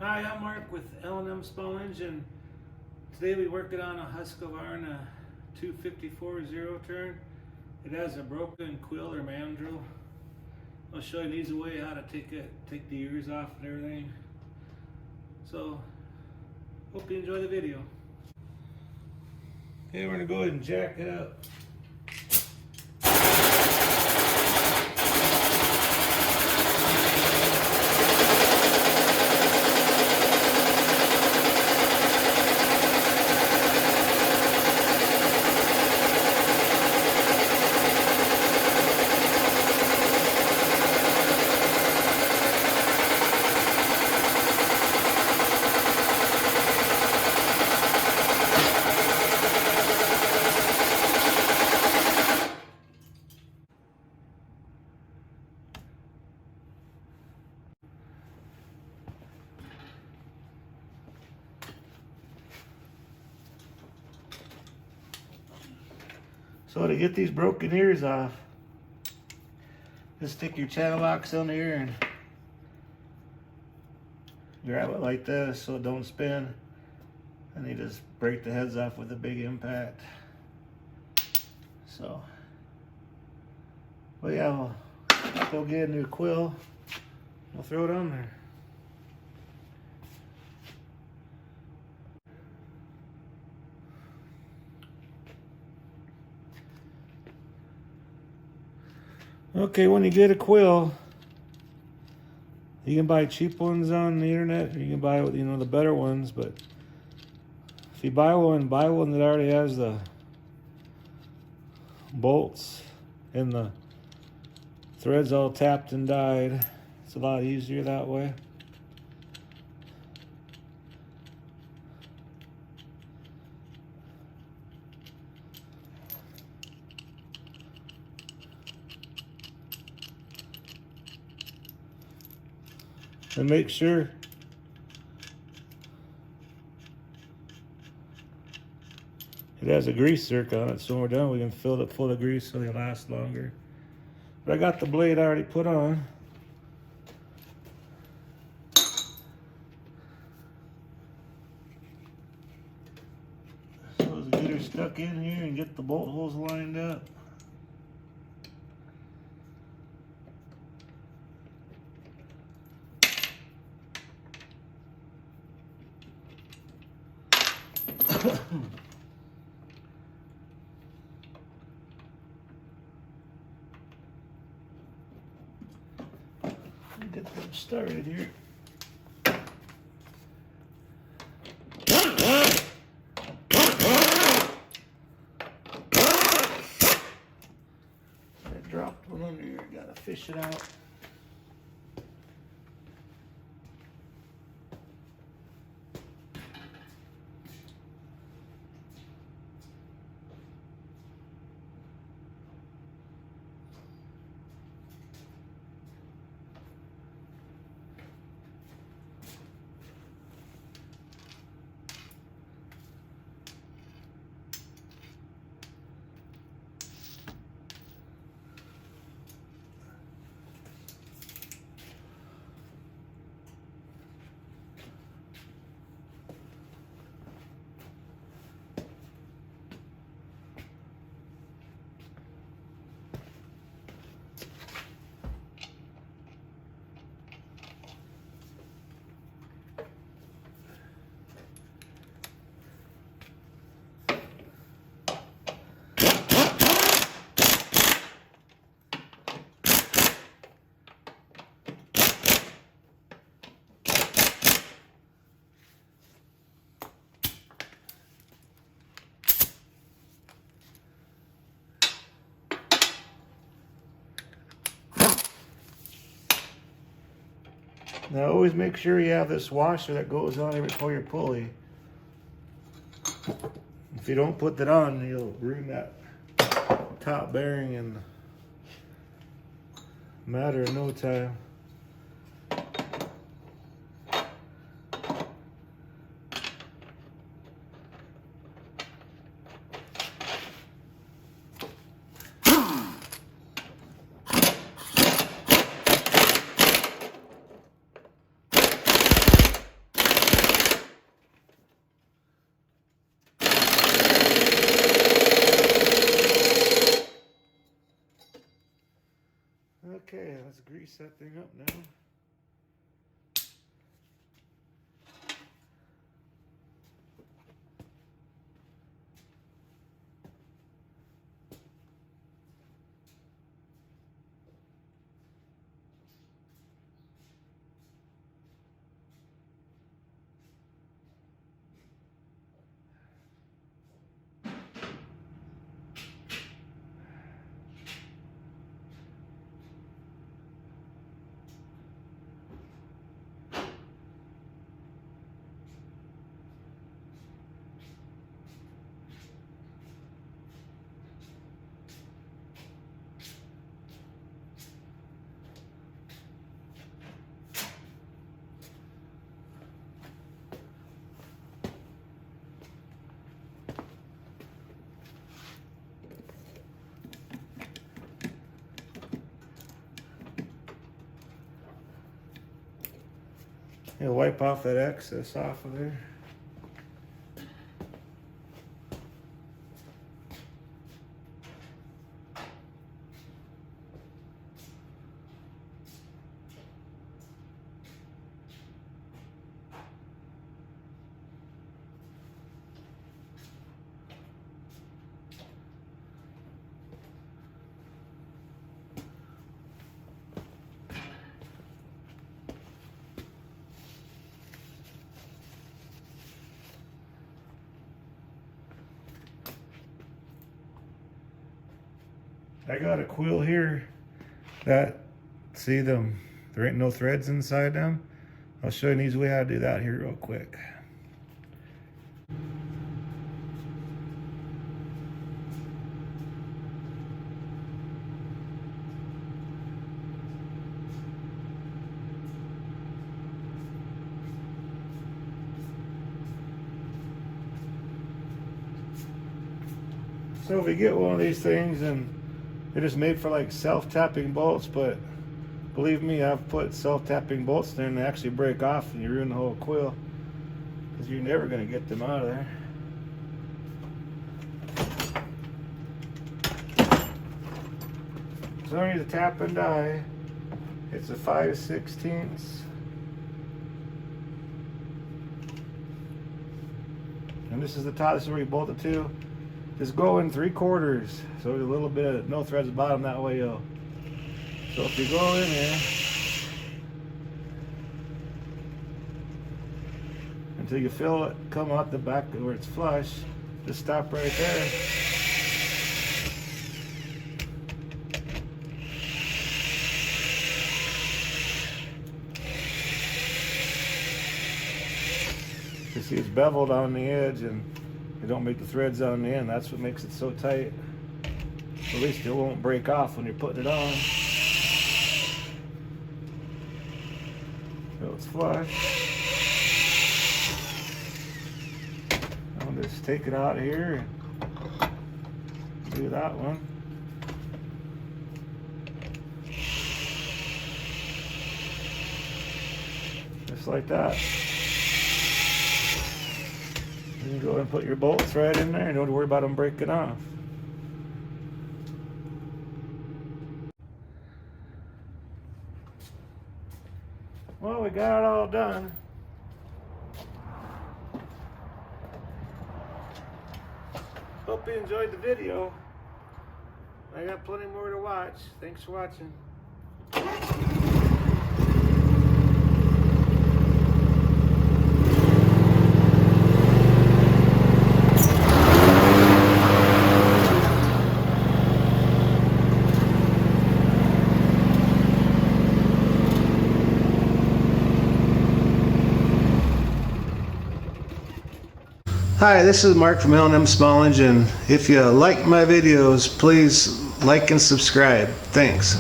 Hi, I'm Mark with L&M Small Engine. Today we're working on a Husqvarna 254 zero turn. It has a broken Quill or Mandrel. I'll show you an easy way how to take the ears off and everything. So, hope you enjoy the video. Okay, we're gonna go ahead and jack it up. So to get these broken ears off, just stick your channel locks on the ear and grab it like this so it don't spin. And you just break the heads off with a big impact. So, but yeah, we'll go get a new Quill. We'll throw it on there. Okay, when you get a Quill, you can buy cheap ones on the internet, or you can buy, the better ones. But if you buy one that already has the bolts and the threads all tapped and dyed. It's a lot easier that way. And make sure it has a grease zerk on it, so when we're done we can fill it full of grease so they last longer. But I got the blade already put on. So let's get her stuck in here and get the bolt holes lined up. Get them started here. I dropped one under here, gotta fish it out. Now always make sure you have this washer that goes on here before your pulley. If you don't put that on, you'll ruin that top bearing in a matter of no time. that thing up now. You'll wipe off that excess off of there. I got a quill here that, see them, there ain't no threads inside them. I'll show you an easy way how to do that here real quick. So if you get one of these things, and it is made for like self-tapping bolts, but believe me, I've put self-tapping bolts there and they actually break off and you ruin the whole quill because you're never going to get them out of there. So I need a tap and die. It's a 5/16. And this is the top, this is where you bolt it to. Just go in 3/4, so a little bit of no threads at the bottom, that way you'll. So if you go in there until you feel it come out the back where it's flush, just stop right there. You see it's beveled on the edge and you don't make the threads on the end. That's what makes it so tight. At least it won't break off when you're putting it on. So it's flush. I'll just take it out here and do that one. Just like that. You go and put your bolt thread in there and don't worry about them breaking off. Well, we got it all done. Hope you enjoyed the video. I got plenty more to watch. Thanks for watching. Hi, this is Mark from L&M Small Engine. If you like my videos, please like and subscribe. Thanks.